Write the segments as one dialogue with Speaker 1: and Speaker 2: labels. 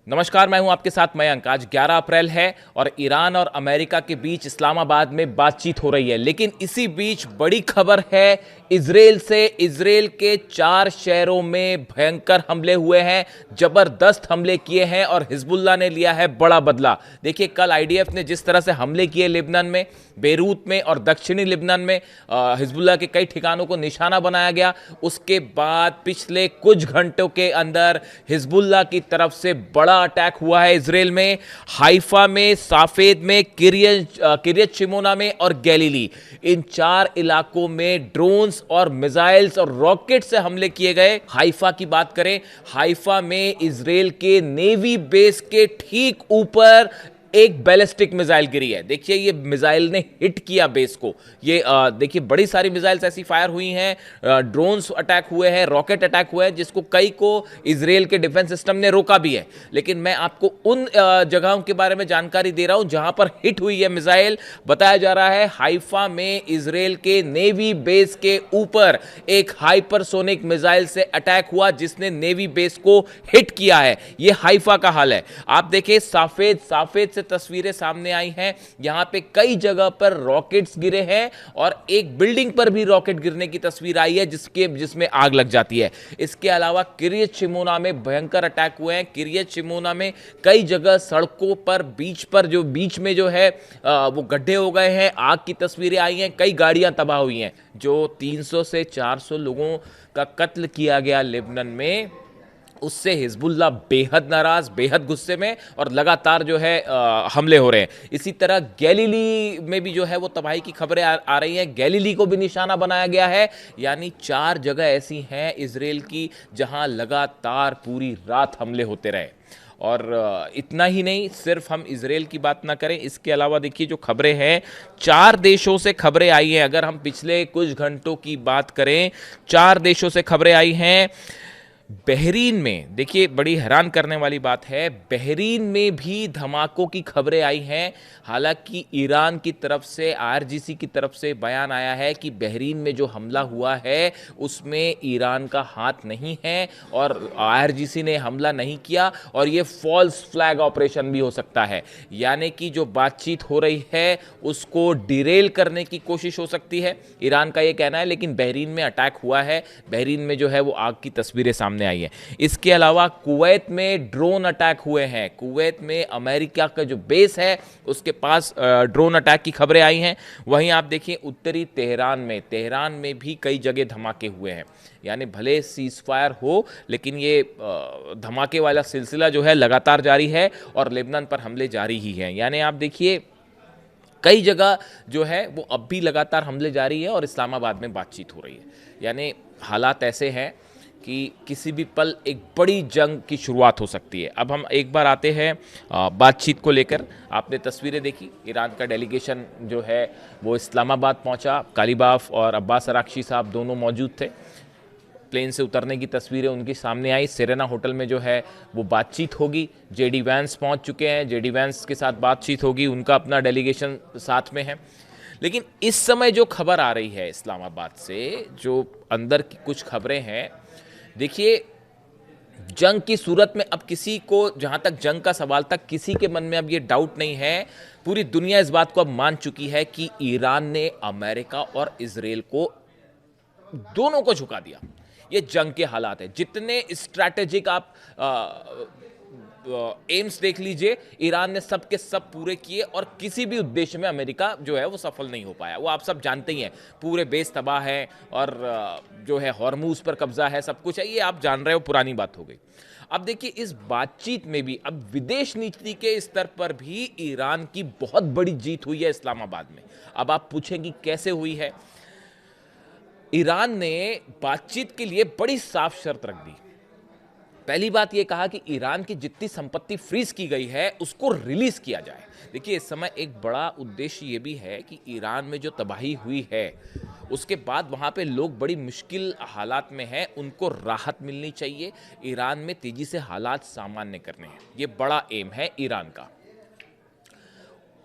Speaker 1: नमस्कार, मैं हूं आपके साथ मयंक। आज 11 अप्रैल है और ईरान और अमेरिका के बीच इस्लामाबाद में बातचीत हो रही है। लेकिन इसी बीच बड़ी खबर है इजराइल से। इजराइल के 4 शहरों में भयंकर हमले हुए हैं, जबरदस्त हमले किए हैं और हिजबुल्लाह ने लिया है बड़ा बदला। देखिए, कल आईडीएफ ने जिस तरह से हमले किए लेबनान में, बेरूत में और दक्षिणी लेबनान में हिजबुल्लाह के कई ठिकानों को निशाना बनाया गया। उसके बाद पिछले कुछ घंटों के अंदर हिजबुल्लाह की तरफ से बड़ा अटैक हुआ है इजराइल में। हाइफा में, साफेद में, किरियत शिमोना में और गैलीली, इन 4 इलाकों में ड्रोन्स और मिसाइल्स और रॉकेट से हमले किए गए। हाइफा की बात करें, हाइफा में इजराइल के नेवी बेस के ठीक ऊपर एक बैलिस्टिक मिसाइल गिरी है। देखिए, ये मिसाइल ने हिट किया बेस को। ये देखिए, बड़ी सारी मिसाइल्स ऐसी फायर हुई हैं, ड्रोन्स अटैक हुए हैं, रॉकेट अटैक हुए हैं, जिसको कई को इजराइल के डिफेंस सिस्टम ने रोका भी है। लेकिन मैं आपको उन जगहों के बारे में जानकारी दे रहा हूं जहां पर हिट हुई है मिसाइल। बताया जा रहा है हाइफा में इजराइल के नेवी बेस के ऊपर एक हाइपरसोनिक मिसाइल से अटैक हुआ, जिसने नेवी बेस को हिट किया है। यह हाइफा का हाल है। आप देखिए, साफेद से तस्वीरें सामने आई हैं। यहां पे कई जगह पर रॉकेट्स गिरे हैं और एक बिल्डिंग पर भी रॉकेट गिरने की तस्वीर आई है जिसमें आग लग जाती है। इसके अलावा किरियत शिमोना में भयंकर अटैक हुए हैं। किरियत शिमोना में कई जगह सड़कों पर, बीच में जो है वो गड्ढे हो गए हैं। आग की तस्वीरें आई हैं, कई गाड़ियां तबाह हुई हैं। जो 300 से 400 लोगों का कत्ल किया गया लेबनान में, उससे हिजबुल्लाह बेहद नाराज, बेहद गुस्से में और लगातार जो है हमले हो रहे हैं। इसी तरह गैलीली में भी जो है वो तबाही की खबरें आ रही हैं। गैलीली को भी निशाना बनाया गया है। यानी 4 जगह ऐसी हैं इजराइल की जहां लगातार पूरी रात हमले होते रहे। और इतना ही नहीं, सिर्फ हम इजराइल की बात ना करें, इसके अलावा देखिए जो खबरें हैं, 4 देशों से खबरें आई हैं। अगर हम पिछले कुछ घंटों की बात करें, 4 देशों से खबरें आई हैं। बहरीन में देखिए, बड़ी हैरान करने वाली बात है, बहरीन में भी धमाकों की खबरें आई हैं। हालांकि ईरान की तरफ से, आईआरजीसी की तरफ से बयान आया है कि बहरीन में जो हमला हुआ है उसमें ईरान का हाथ नहीं है और आईआरजीसी ने हमला नहीं किया और ये फॉल्स फ्लैग ऑपरेशन भी हो सकता है। यानी कि जो बातचीत हो रही है उसको डिरेल करने की कोशिश हो सकती है, ईरान का ये कहना है। लेकिन बहरीन में अटैक हुआ है, बहरीन में जो है वो आग की तस्वीरें सामने आई है। इसके अलावा कुवैत में ड्रोन अटैक हुए हैं। कुवैत में अमेरिका का जो बेस है उसके पास ड्रोन अटैक की खबरें आई हैं। वहीं आप देखिए उत्तरी तेहरान में भी कई जगह धमाके हुए हैं। यानी भले सीज फायर हो, लेकिन ये धमाके वाला सिलसिला जो है लगातार जारी है और लेबनान पर हमले जारी ही हैं। यानी आप देखिए, कई जगह जो है वो अब भी लगातार हमले जारी है और इस्लामाबाद में बातचीत हो रही है। यानी हालात ऐसे हैं कि किसी भी पल एक बड़ी जंग की शुरुआत हो सकती है। अब हम एक बार आते हैं बातचीत को लेकर। आपने तस्वीरें देखी, ईरान का डेलीगेशन जो है वो इस्लामाबाद पहुंचा। कालीबाफ और अब्बास अराक्ची साहब दोनों मौजूद थे। प्लेन से उतरने की तस्वीरें उनके सामने आई। सेरेना होटल में जो है वो बातचीत होगी। जेडी वैंस पहुंच चुके हैं, जेडी वैंस के साथ बातचीत होगी, उनका अपना डेलीगेशन साथ में है। लेकिन इस समय जो खबर आ रही है इस्लामाबाद से, जो अंदर की कुछ खबरें हैं, देखिए, जंग की सूरत में अब किसी को, जहां तक जंग का सवाल तक, किसी के मन में अब ये डाउट नहीं है। पूरी दुनिया इस बात को अब मान चुकी है कि ईरान ने अमेरिका और इजराइल को, दोनों को झुका दिया। ये जंग के हालात है। जितने स्ट्रैटेजिक आप एम्स देख लीजिए, ईरान ने सब के सब पूरे किए और किसी भी उद्देश्य में अमेरिका जो है वो सफल नहीं हो पाया। वो आप सब जानते ही हैं, पूरे बेस तबाह है और जो है हॉर्मूज पर कब्जा है, सब कुछ है, ये आप जान रहे हो, पुरानी बात हो गई। अब देखिए, इस बातचीत में भी अब विदेश नीति के स्तर पर भी ईरान की बहुत बड़ी जीत हुई है इस्लामाबाद में। अब आप पूछेंगे कैसे हुई है। ईरान ने बातचीत के लिए बड़ी साफ शर्त रख दी। पहली बात यह कहा कि ईरान की जितनी संपत्ति फ्रीज की गई है उसको रिलीज किया जाए। देखिए, इस समय एक बड़ा उद्देश्य यह भी है कि ईरान में जो तबाही हुई है उसके बाद वहां पे लोग बड़ी मुश्किल हालात में हैं, उनको राहत मिलनी चाहिए। ईरान में तेजी से हालात सामान्य करने हैं, ये बड़ा एम है ईरान का।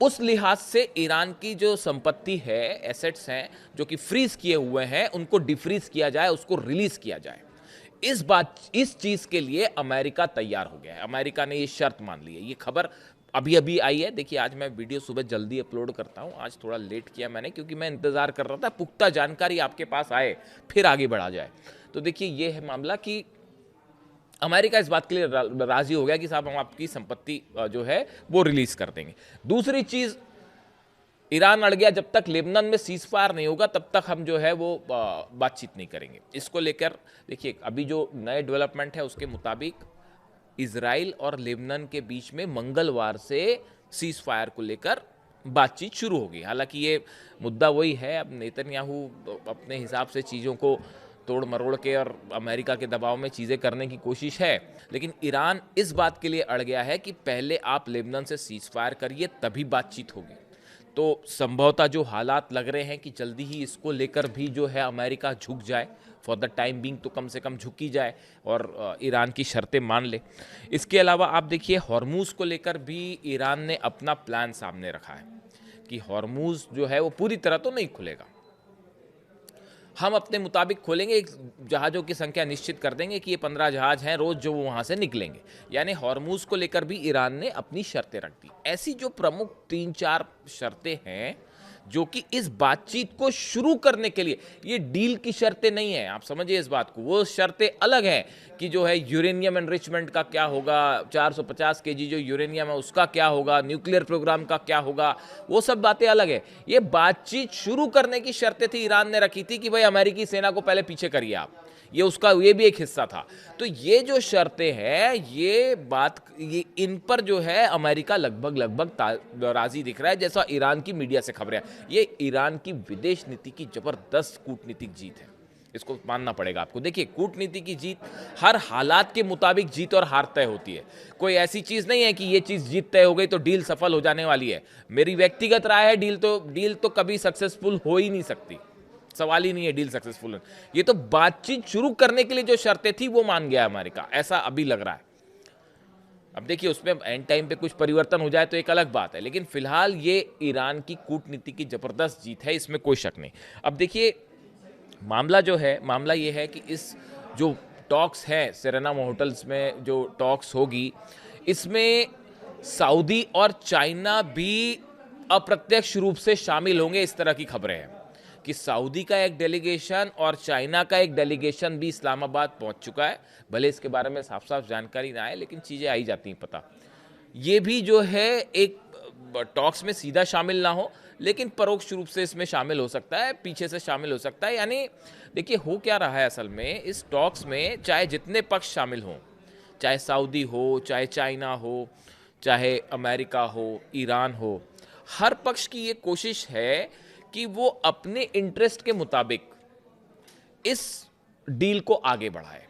Speaker 1: उस लिहाज से ईरान की जो संपत्ति है, एसेट्स हैं जो कि फ्रीज किए हुए हैं, उनको डिफ्रीज किया जाए, उसको रिलीज किया जाए। इस चीज के लिए अमेरिका तैयार हो गया है। अमेरिका ने ये शर्त मान ली है। ये खबर अभी अभी आई है। देखिए, आज मैं वीडियो सुबह जल्दी अपलोड करता हूं, आज थोड़ा लेट किया मैंने, क्योंकि मैं इंतजार कर रहा था पुख्ता जानकारी आपके पास आए फिर आगे बढ़ा जाए। तो देखिए, ये है मामला कि अमेरिका इस बात के लिए राजी हो गया कि साहब हम आपकी संपत्ति जो है वो रिलीज कर देंगे। दूसरी चीज, ईरान अड़ गया, जब तक लेबनान में सीज फायर नहीं होगा तब तक हम जो है वो बातचीत नहीं करेंगे। इसको लेकर देखिए, अभी जो नए डेवलपमेंट है उसके मुताबिक इजराइल और लेबनान के बीच में मंगलवार से सीज फायर को लेकर बातचीत शुरू होगी। हालांकि ये मुद्दा वही है, अब नेतन्याहू अपने हिसाब से चीज़ों को तोड़ मरोड़ के और अमेरिका के दबाव में चीज़ें करने की कोशिश है, लेकिन ईरान इस बात के लिए अड़ गया है कि पहले आप लेबनान से सीज फायर करिए तभी बातचीत होगी। तो संभवतः जो हालात लग रहे हैं कि जल्दी ही इसको लेकर भी जो है अमेरिका झुक जाए, फॉर द टाइम बीइंग तो कम से कम झुकी जाए और ईरान की शर्तें मान ले। इसके अलावा आप देखिए, हॉर्मूज को लेकर भी ईरान ने अपना प्लान सामने रखा है कि हॉर्मूज जो है वो पूरी तरह तो नहीं खुलेगा, हम अपने मुताबिक खोलेंगे, एक जहाज़ों की संख्या निश्चित कर देंगे कि ये 15 जहाज़ हैं रोज़ जो वहाँ से निकलेंगे। यानी हॉर्मूज को लेकर भी ईरान ने अपनी शर्तें रख दी। ऐसी जो प्रमुख 3-4 शर्तें हैं जो कि इस बातचीत को शुरू करने के लिए, ये डील की शर्तें नहीं है, आप समझिए इस बात को। वो शर्तें अलग हैं कि जो है यूरेनियम एनरिचमेंट का क्या होगा, 450 केजी जो यूरेनियम है उसका क्या होगा, न्यूक्लियर प्रोग्राम का क्या होगा, वो सब बातें अलग है। ये बातचीत शुरू करने की शर्तें थी, ईरान ने रखी थी कि भाई अमेरिकी सेना को पहले पीछे करिए आप, ये भी एक हिस्सा था। तो ये जो शर्तें हैं, ये इन पर जो है अमेरिका लगभग राजी दिख रहा है, जैसा ईरान की मीडिया से खबरें। ये ईरान की विदेश नीति की जबरदस्त कूटनीतिक जीत है, इसको मानना पड़ेगा आपको। देखिए, कूटनीति की जीत हर हालात के मुताबिक जीत और हार तय होती है। कोई ऐसी चीज नहीं है कि ये चीज जीत तय हो गई तो डील सफल हो जाने वाली है। मेरी व्यक्तिगत राय है, डील तो कभी सक्सेसफुल हो ही नहीं सकती, सवाल ही नहीं है डील सक्सेसफुल। ये तो बातचीत शुरू करने के लिए जो शर्तें थी वो मान गया अमेरिका, ऐसा अभी लग रहा है। अब देखिए, उसमें एंड टाइम पे कुछ परिवर्तन हो जाए तो एक अलग बात है, लेकिन फिलहाल ये ईरान की कूटनीति की जबरदस्त जीत है, इसमें कोई शक नहीं। अब देखिए, मामला ये है कि इस जो टॉक्स है सेरेना होटल्स में जो टॉक्स होगी, इसमें सऊदी और चाइना भी अप्रत्यक्ष रूप से शामिल होंगे। इस तरह की खबरें हैं कि सऊदी का एक डेलीगेशन और चाइना का एक डेलीगेशन भी इस्लामाबाद पहुंच चुका है। भले इसके बारे में साफ साफ जानकारी ना आए, लेकिन चीज़ें आई जाती हैं पता। ये भी जो है एक टॉक्स में सीधा शामिल ना हो, लेकिन परोक्ष रूप से इसमें शामिल हो सकता है, पीछे से शामिल हो सकता है। यानी देखिए, हो क्या रहा है असल में, इस टॉक्स में चाहे जितने पक्ष शामिल हों, चाहे सऊदी हो, चाहे चाइना हो, चाहे अमेरिका हो, ईरान हो, हर पक्ष की ये कोशिश है कि वो अपने इंटरेस्ट के मुताबिक इस डील को आगे बढ़ाए।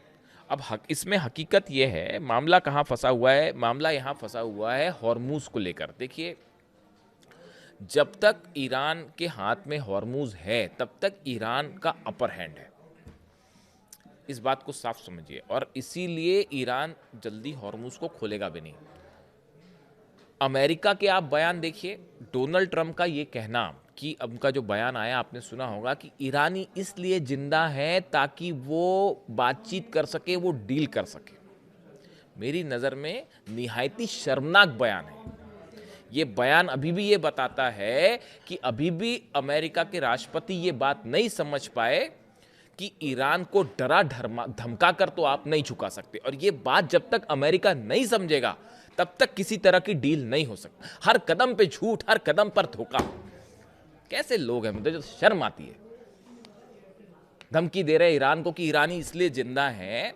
Speaker 1: अब इसमें हकीकत ये है, मामला कहाँ फंसा हुआ है, मामला यहाँ फंसा हुआ है हॉर्मूज को लेकर। देखिए, जब तक ईरान के हाथ में हॉर्मूज है तब तक ईरान का अपर हैंड है, इस बात को साफ समझिए, और इसीलिए ईरान जल्दी हॉर्मूज को खोलेगा भी नहीं। अमेरिका के आप बयान देखिए, डोनाल्ड ट्रंप का ये कहना कि उनका जो बयान आया आपने सुना होगा कि ईरानी इसलिए जिंदा है ताकि वो बातचीत कर सके, वो डील कर सके। मेरी नज़र में निहायती शर्मनाक बयान है। ये बयान अभी भी ये बताता है कि अभी भी अमेरिका के राष्ट्रपति ये बात नहीं समझ पाए कि ईरान को डरा धमका कर तो आप नहीं झुका सकते, और ये बात जब तक अमेरिका नहीं समझेगा तब तक किसी तरह की डील नहीं हो सकती। हर कदम पे झूठ, हर कदम पर धोखा। कैसे लोग हैं, मुझे जो शर्म आती है। धमकी दे रहे ईरान को कि ईरानी इसलिए जिंदा है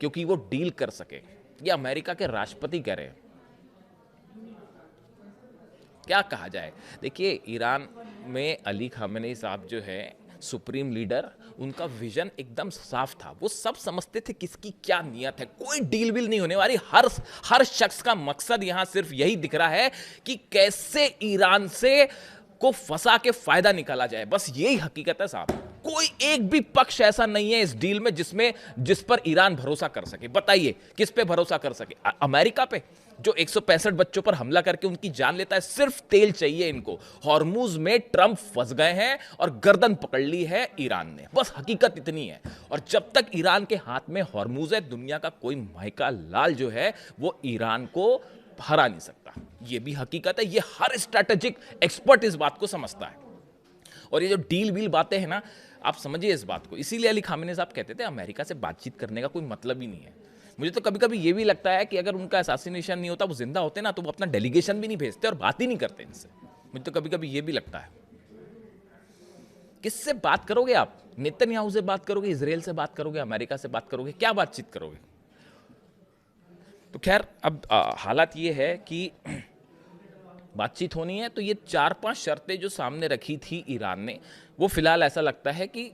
Speaker 1: क्योंकि वो डील कर सके। ये अमेरिका के राष्ट्रपति कह रहे हैं, क्या कहा जाए। देखिए, ईरान में अली खामेनी साहब जो है सुप्रीम लीडर, उनका विजन एकदम साफ था। वो सब समझते थे किसकी क्या नियत है, कोई डील विल नहीं होने वाली। हर शख्स का मकसद यहां सिर्फ यही दिख रहा है कि कैसे ईरान से को फंसा के फायदा निकाला जाए, बस यही हकीकत है साहब। कोई एक भी पक्ष ऐसा नहीं है इस डील में जिस पर ईरान भरोसा कर सके। बताइए किस पे भरोसा कर सके? अमेरिका पे, जो 165 बच्चों पर हमला करके उनकी जान लेता है। सिर्फ तेल चाहिए इनको। हॉर्मुज में ट्रंप फंस गए हैं और गर्दन पकड़ ली है ईरान ने। बस हकीकत इतनी है। और जब तक ईरान के हाथ में हॉर्मुज है, दुनिया का कोई माइका लाल जो है वो ईरान को हरा नहीं सकता। ये भी हकीकत है। ये हर स्ट्रैटेजिक एक्सपर्ट इस बात को समझता है। और ये जो डील वील बातें हैं ना, आप समझिए इस बात को। इसीलिए अली खामेनी साहब कहते थे अमेरिका से बातचीत करने का कोई मतलब ही नहीं है। मुझे तो कभी कभी ये भी लगता है कि अगर उनका असैसिनेशन नहीं होता, वो जिंदा होते ना, तो वो अपना डेलीगेशन भी नहीं भेजते और बात ही नहीं करते इनसे। मुझे तो कभी कभी ये भी लगता है। किससे बात करोगे आप? नेतन्याहू से बात करोगे, इजराइल से बात करोगे, अमेरिका से बात करोगे? क्या बातचीत करोगे? तो खैर, अब हालात ये है कि बातचीत होनी है तो ये 4-5 शर्तें जो सामने रखी थी ईरान ने, वो फिलहाल ऐसा लगता है कि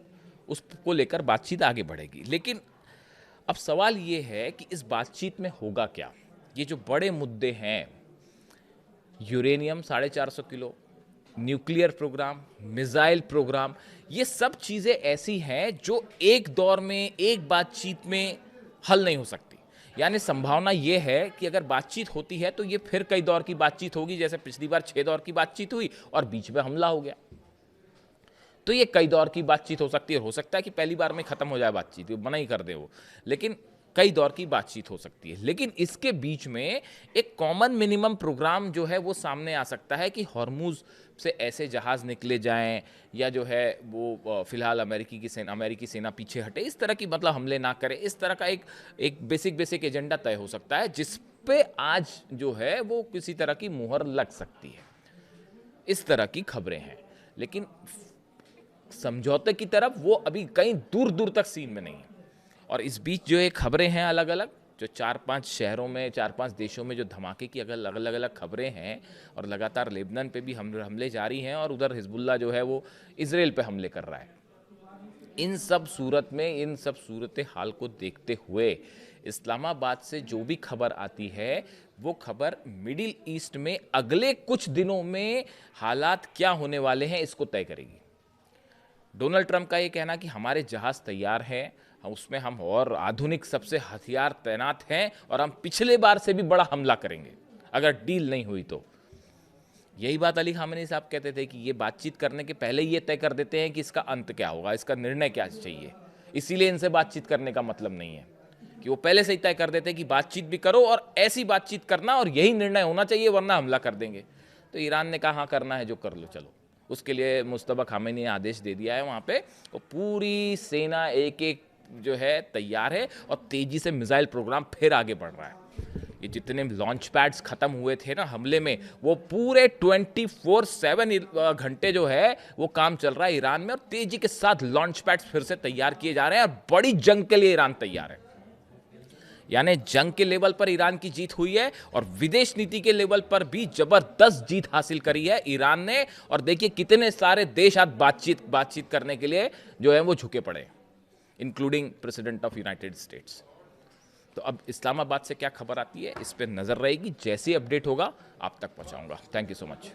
Speaker 1: उसको लेकर बातचीत आगे बढ़ेगी। लेकिन अब सवाल ये है कि इस बातचीत में होगा क्या? ये जो बड़े मुद्दे हैं, uranium 450 kilo, nuclear programme, missile programme, ये सब चीज़ें ऐसी हैं जो एक दौर में, एक बातचीत में हल नहीं हो सकती। यानी संभावना ये है कि अगर बातचीत होती है तो ये फिर कई दौर की बातचीत होगी, जैसे पिछली बार 6 दौर की बातचीत हुई और बीच में हमला हो गया। तो ये कई दौर की बातचीत हो सकती है। हो सकता है कि पहली बार में खत्म हो जाए बातचीत, मना ही कर दे वो, लेकिन कई दौर की बातचीत हो सकती है। लेकिन इसके बीच में एक कॉमन मिनिमम प्रोग्राम जो है वो सामने आ सकता है कि हॉर्मुज से ऐसे जहाज निकले जाएं, या जो है वो फिलहाल अमेरिकी सेना पीछे हटे, इस तरह की मतलब हमले ना करे। इस तरह का एक बेसिक एजेंडा तय हो सकता है, जिस पे आज जो है वो किसी तरह की मुहर लग सकती है। इस तरह की खबरें हैं। लेकिन समझौते की तरफ वो अभी कहीं दूर दूर तक सीन में नहीं है। और इस बीच जो ये खबरें हैं अलग अलग, जो 4-5 शहरों में, 4-5 देशों में जो धमाके की अगर अलग अलग खबरें हैं, और लगातार लेबनान पे भी हमले जारी हैं, और उधर हिजबुल्ला जो है वो इजराइल पे हमले कर रहा है। इन सब सूरत में, इन सब सूरत हाल को देखते हुए इस्लामाबाद से जो भी खबर आती है, वो खबर मिडिल ईस्ट में अगले कुछ दिनों में हालात क्या होने वाले हैं इसको तय करेगी। डोनाल्ड ट्रंप का ये कहना कि हमारे जहाज तैयार हैं, उसमें हम और आधुनिक सबसे हथियार तैनात हैं, और हम पिछले बार से भी बड़ा हमला करेंगे अगर डील नहीं हुई तो। यही बात अली खामेनी साहब कहते थे कि ये बातचीत करने के पहले ये तय कर देते हैं कि इसका अंत क्या होगा, इसका निर्णय क्या चाहिए। इसीलिए इनसे बातचीत करने का मतलब नहीं है कि वो पहले से ही तय कर देते हैं कि बातचीत भी करो और ऐसी बातचीत करना और यही निर्णय होना चाहिए, वरना हमला कर देंगे। तो ईरान ने कहा हाँ करना है जो कर लो, चलो। उसके लिए मुस्तफा खामेनी ने आदेश दे दिया है वहाँ पे, और पूरी सेना एक एक जो है तैयार है, और तेजी से मिसाइल प्रोग्राम फिर आगे बढ़ रहा है। ये जितने लॉन्च पैड्स खत्म हुए थे ना हमले में, वो पूरे 24/7 घंटे जो है वो काम चल रहा है ईरान में, और तेजी के साथ लॉन्च पैड्स फिर से तैयार किए जा रहे हैं, और बड़ी जंग के लिए ईरान तैयार है। यानी जंग के लेवल पर ईरान की जीत हुई है, और विदेश नीति के लेवल पर भी जबरदस्त जीत हासिल करी है ईरान ने। और देखिए कितने सारे देश आज बातचीत करने के लिए जो है वो झुके पड़े, including president of United states. तो अब इस्लामाबाद से क्या खबर आती है इस पर नजर रहेगी। जैसी अपडेट होगा आप तक पहुंचाऊंगा। Thank you so much.